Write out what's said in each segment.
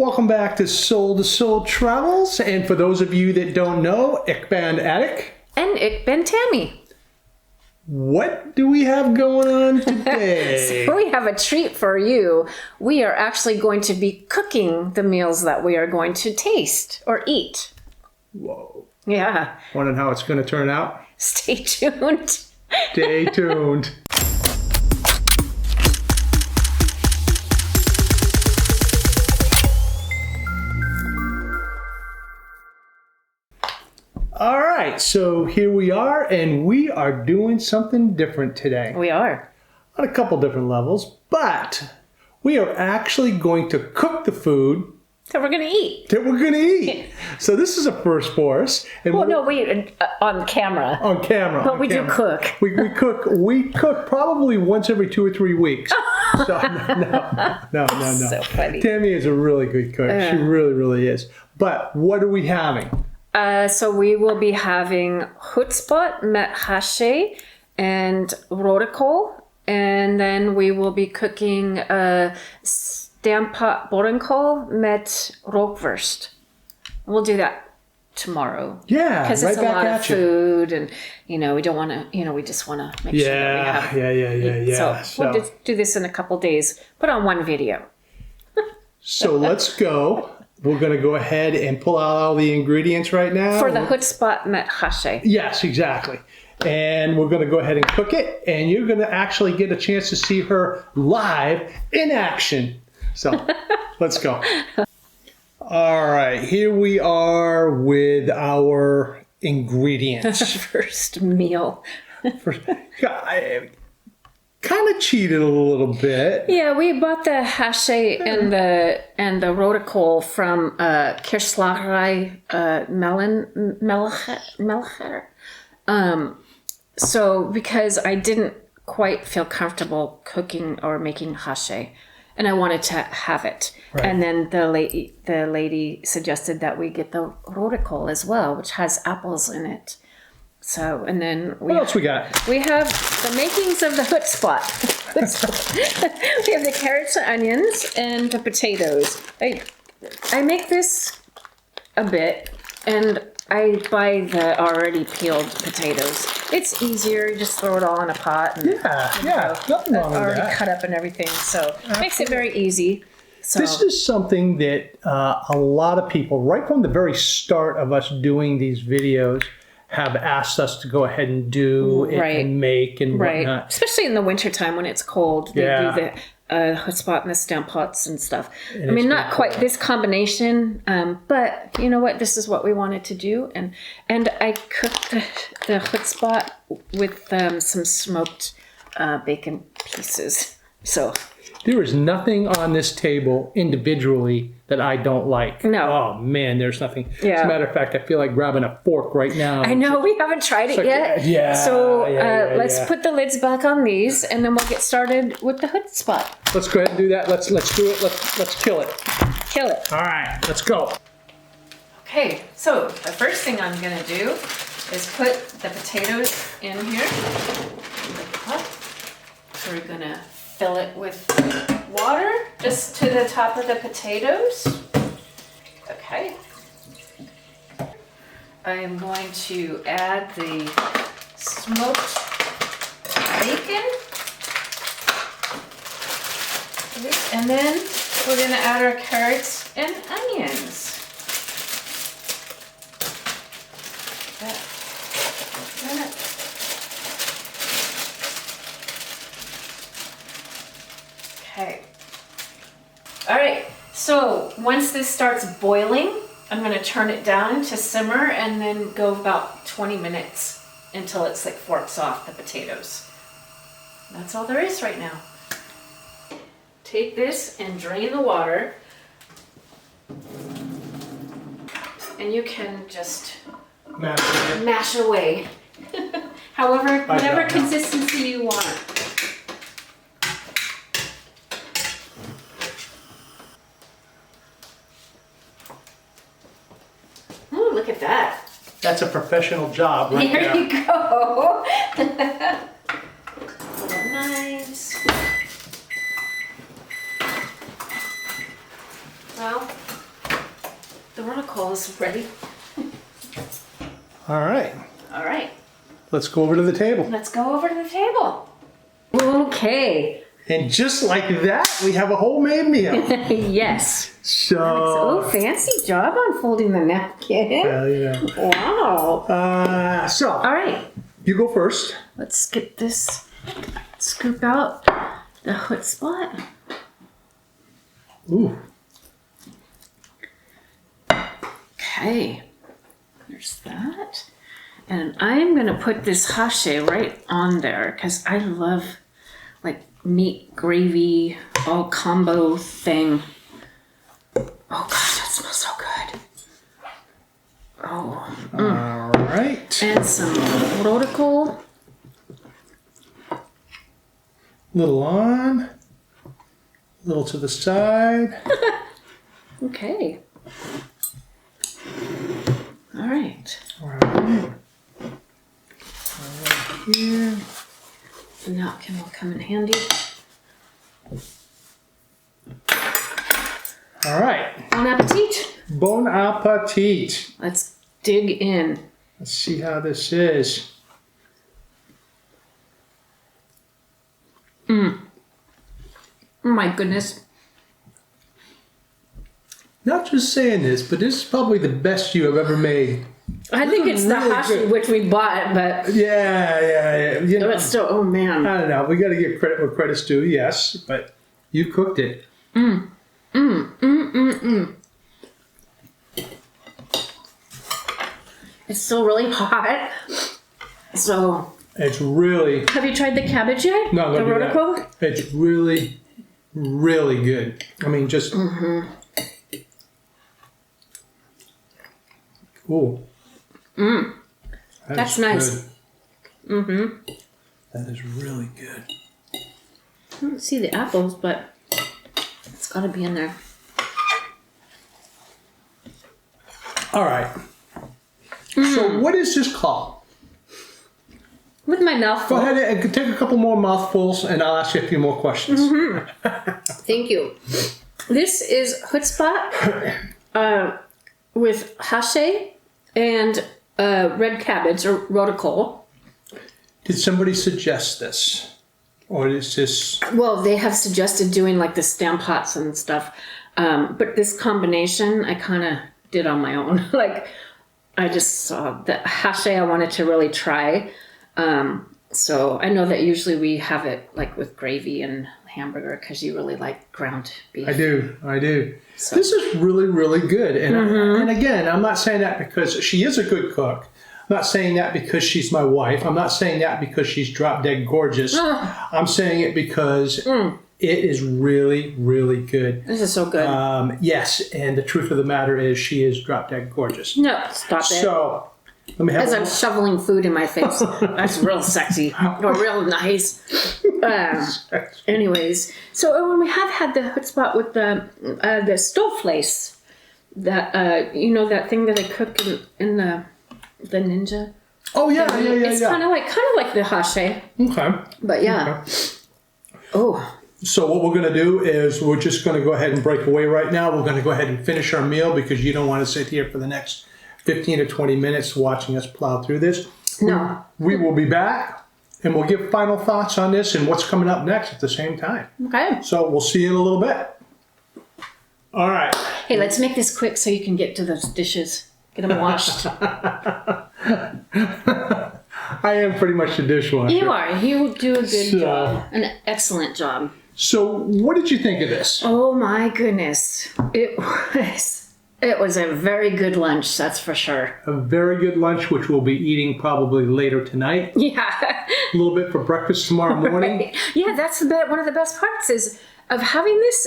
Welcome back to Soul Travels. And for those of you that don't know, ik ben Attic. And ik ben Tammy. What do we have going on today? So we have a treat for you. We are actually going to be cooking the meals that we are going to taste or eat. Whoa. Yeah. Wondering how it's going to turn out? Stay tuned. Stay tuned. All right, so here we are, and we are doing something different today. We are. On a couple different levels, but we are actually going to cook the food So we're going to eat. that we're going to eat. So this is a first for us. And Well, no, wait, on camera. on camera. But on we camera. do cook. We cook probably once every 2 or 3 weeks. So, no. So funny. Tammy is a really good cook. She really is. But what are we having? So we will be having Hutspot met haché and rorikol. And then we will be cooking stamppot borenkål met rookworst. We'll do that tomorrow. Yeah, Because right it's a back lot at of you. food, and we don't want to, we just want to make sure that we have. Yeah. So we'll do this in a couple days. Put on one video. So let's go. We're going to go ahead and pull out all the ingredients right now. For the Hutspot met haché. Yes, exactly. And we're going to go ahead and cook it. And you're going to actually get a chance to see her live in action. So let's go. All right, here we are with our ingredients. First meal. I kind of cheated a little bit. Yeah, we bought the haché and the rorikol from Kirslagerij Melcher. So because I didn't quite feel comfortable cooking or making haché, and I wanted to have it. Right. And then the lady suggested that we get the rorikol as well, which has apples in it. So, and then What else we got? we have the makings of the Hutspot. We have the carrots and onions and the potatoes. I make this a bit, and I buy the already peeled potatoes. It's easier, you just throw it all in a pot. And, Yeah, nothing wrong with already that. cut up and everything, so it makes it very easy. So This is something that a lot of people, right from the very start of us doing these videos, have asked us to go ahead and do and make and whatnot. Especially in the wintertime when it's cold. They Yeah. do the Hutspot and the stampots and stuff. And I mean, it's not good. quite this combination, but you know what? This is what we wanted to do. And I cooked the Hutspot with some smoked bacon pieces. So There is nothing on this table individually that I don't like. No. Oh, man, there's nothing. Yeah. As a matter of fact, I feel like grabbing a fork right now. I know we haven't tried it yet. Yeah, So let's yeah. put the lids back on these, and then we'll get started with the Hutspot. Let's go ahead and do that. Let's do it. Let's kill it. Kill it. All right, let's go. Okay, so the first thing I'm gonna do is put the potatoes in here. So we're gonna fill it with water just to the top of the potatoes. Okay. I'm going to add the smoked bacon. And then we're gonna add our carrots and onions. Okay. All right, so once this starts boiling, I'm gonna turn it down to simmer and then go about 20 minutes until it's like forks off the potatoes. That's all there is right now. Take this and drain the water. And you can just mash away. However, whatever consistency you want. Ooh, look at that. That's a professional job right there. There you go. Little knives. Well, roticle is ready. All right. All right. Let's go over to the table. Let's go over to the table. Okay. And just like that, we have a homemade meal. Yes. So. Oh, fancy job on folding the napkin. Hell yeah. Wow. All right. You go first. Let's get this, scoop out the Hutspot. Ooh. Okay. There's that. And I'm going to put this hache right on there because I love like meat gravy, all combo thing. Oh God, that smells so good. Oh. All right. And some roticle. Little on. Little to the side. Okay. All right. All right. Right here. The napkin will come in handy. All right. Bon appetit. Bon appetit. Let's dig in. Let's see how this is. Oh my goodness. Not just saying this, but this is probably the best you have ever made. I think it's the really hashi good. which we bought, but Yeah. You know, but still, oh man. I don't know. We got to give credit where credit's due, yes, but you cooked it. It's still really hot. So, It's really, have you tried the cabbage yet? No, the don't do that. roticle? it's really, really good. I mean, just. Ooh. That's nice. Good. That is really good. I don't see the apples, but it's got to be in there. All right. So what is this called? With my mouth Go full. ahead and take a couple more mouthfuls, and I'll ask you a few more questions. Thank you. This is Hutspot with hache and red cabbage or roticle. Did somebody suggest this, or is this? Well, they have suggested doing like the stamp pots and stuff, but this combination I kind of did on my own. Like I just saw the hache I wanted to really try. So I know that usually we have it like with gravy and hamburger because you really like ground beef. I do. So. This is really, really good. And, and again, I'm not saying that because she is a good cook. I'm not saying that because she's my wife. I'm not saying that because she's drop dead gorgeous. I'm saying it because it is really, really good. This is so good. Yes, and the truth of the matter is she is drop dead gorgeous. No, stop it. So, let me have As I'm shoveling food in my face. That's real sexy. Or real nice. Anyways, so when we have had the Hutspot with the stove lace, that you know that thing that I cook in the Ninja. Oh yeah. It's kind of like the hache. Okay. But yeah. Okay. Oh. So what we're going to do is we're just going to go ahead and break away right now. We're going to go ahead and finish our meal because you don't want to sit here for the next 15 to 20 minutes watching us plow through this. No. We will be back and we'll give final thoughts on this and what's coming up next at the same time. Okay. So we'll see you in a little bit. All right. Hey, let's make this quick so you can get to those dishes. Get them washed. I am pretty much the dishwasher. You are. You do a good So- job. An excellent job. So what did you think of this? Oh my goodness. It was a very good lunch, that's for sure. A very good lunch, which we'll be eating probably later tonight. Yeah. A little bit for breakfast tomorrow morning. Yeah, that's one of the best parts is of having this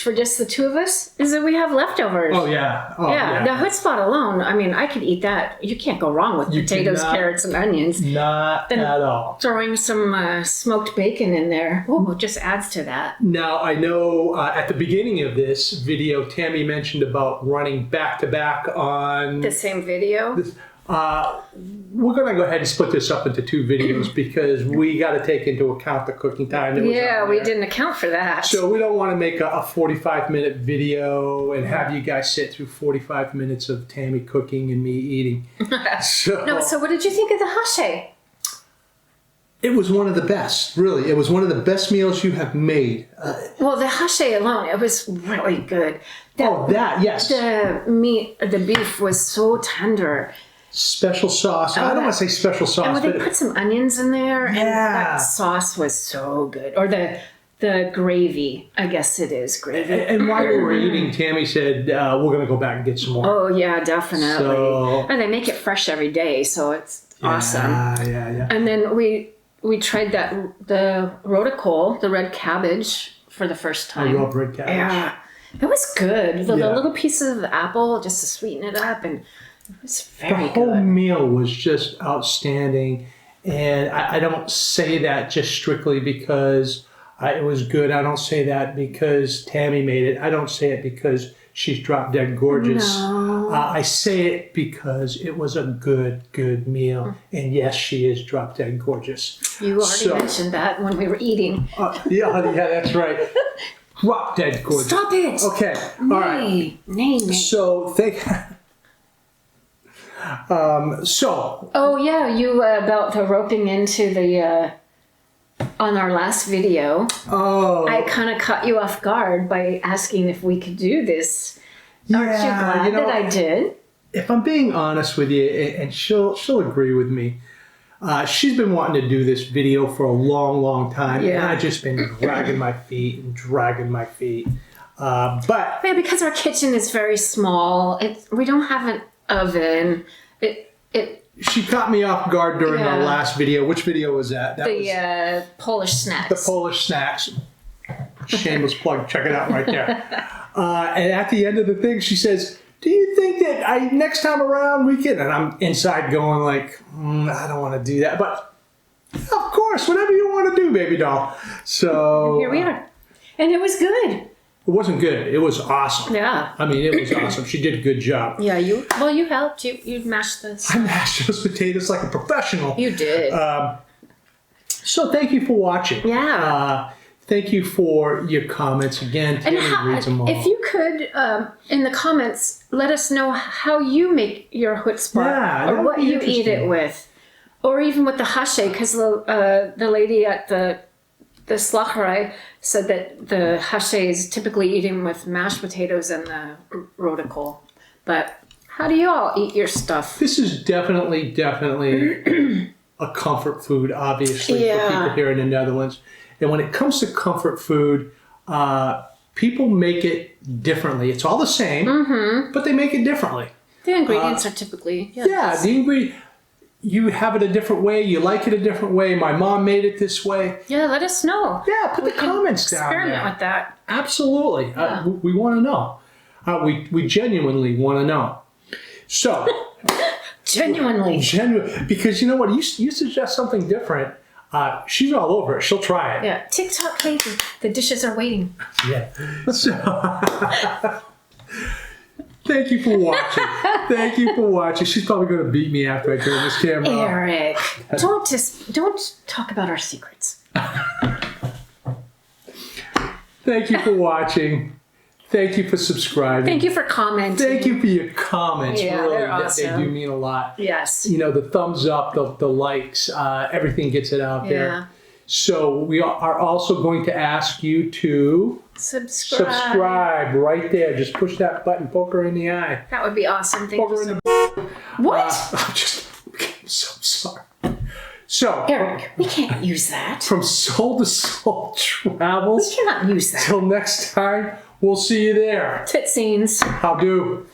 for just the two of us is that we have leftovers. Oh, yeah. Oh, Yeah, the Hutspot alone, I mean, I could eat that. You can't go wrong with potatoes, cannot. carrots, and onions. Not at all. Throwing some smoked bacon in there, oh, just adds to that. Now, I know at the beginning of this video, Tammy mentioned about running back to back on The same video? We're going to go ahead and split this up into 2 videos because we got to take into account the cooking time that was Yeah, on we there. didn't account for that. So we don't want to make a 45-minute video and have you guys sit through 45 minutes of Tammy cooking and me eating. No, so what did you think of the hashe? It was one of the best, really. It was one of the best meals you have made. Well, the hashe alone, it was really good. Yes. The meat, the beef was so tender. Special sauce. I don't want to say special sauce, And when but they put some onions in there, and Yeah. that sauce was so good. Or the gravy, I guess it is gravy. And while we were eating, Tammy said, we're going to go back and get some more. Oh yeah, definitely. So- And they make it fresh every day, so it's awesome. Yeah. And then we tried the roticole, the red cabbage, for the first I time. love red cabbage. Yeah, it was good. The Yeah. little pieces of apple just to sweeten it up, and it was The very whole good. meal was just outstanding. And I don't say that just strictly because it was good. I don't say that because Tammy made it. I don't say it because she's drop dead gorgeous. No. I say it because it was a good meal. And yes, she is drop dead gorgeous. You already mentioned that when we were eating. Yeah, that's right. Drop dead gorgeous. Stop it! Okay, all right. Nay. So so Oh yeah, you about the roping into the on our last video. I kind of caught you off guard by asking if we could do this. Aren't you glad that I did? If I'm being honest with you, and she'll agree with me, she's been wanting to do this video for a long time, and I've just been dragging my feet. But Yeah, because our kitchen is very small. We don't have an oven. she caught me off guard during Yeah. our last video. Which video was that? That was The Polish snacks. the Polish snacks. Shameless plug. Check it out right there. And at the end of the thing, she says, "Do you think that next time around we can?" And I'm inside going like, "I don't want to do that," but of course, whatever you want to do, baby doll. So Here we are. And it was good. It wasn't good. It was awesome. Yeah. I mean, it was awesome. She did a good job. Yeah, you helped. You mashed this. I mashed those potatoes like a professional. You did. So thank you for watching. Yeah. Thank you for your comments again. And Tammy reads them all. if you could, in the comments, let us know how you make your Hutspot Yeah, or that would what be you eat interesting. it with. Or even with the hashe, because the lady at the slacherei said that the hashe is typically eaten with mashed potatoes and the roticole. But how do you all eat your stuff? This is definitely a comfort food, obviously, for people here in the Netherlands. And when it comes to comfort food, people make it differently. It's all the same, but they make it differently. The ingredients are typically Yeah, the ingredient, you have it a different way, you like it a different way. My mom made it this way. Yeah, let us know. Yeah, put the comments down Experiment there. with that. Absolutely. We want to know. We genuinely want to know. So, Genuinely. because you know what, you suggest something different, she's all over it. She'll try it. Yeah, TikTok lady. The dishes are waiting. Yeah. So, thank you for watching. Thank you for watching. She's probably going to beat me after I turn this camera off. Eric, don't talk about our secrets. Thank you for watching. Thank you for subscribing. Thank you for commenting. Thank you for your comments. Yeah, really, they're awesome. they do mean a lot. Yes. You know, the thumbs up, the likes, everything gets it out there. So we are also going to ask you to subscribe right there. Just push that button, poke her in the eye. That would be awesome. Thank Poke her you in so the much. What? I'm so sorry. So, Eric, we can't use that. from soul to soul We travels. cannot use that. Till next time, we'll see you there. Tit scenes. How do?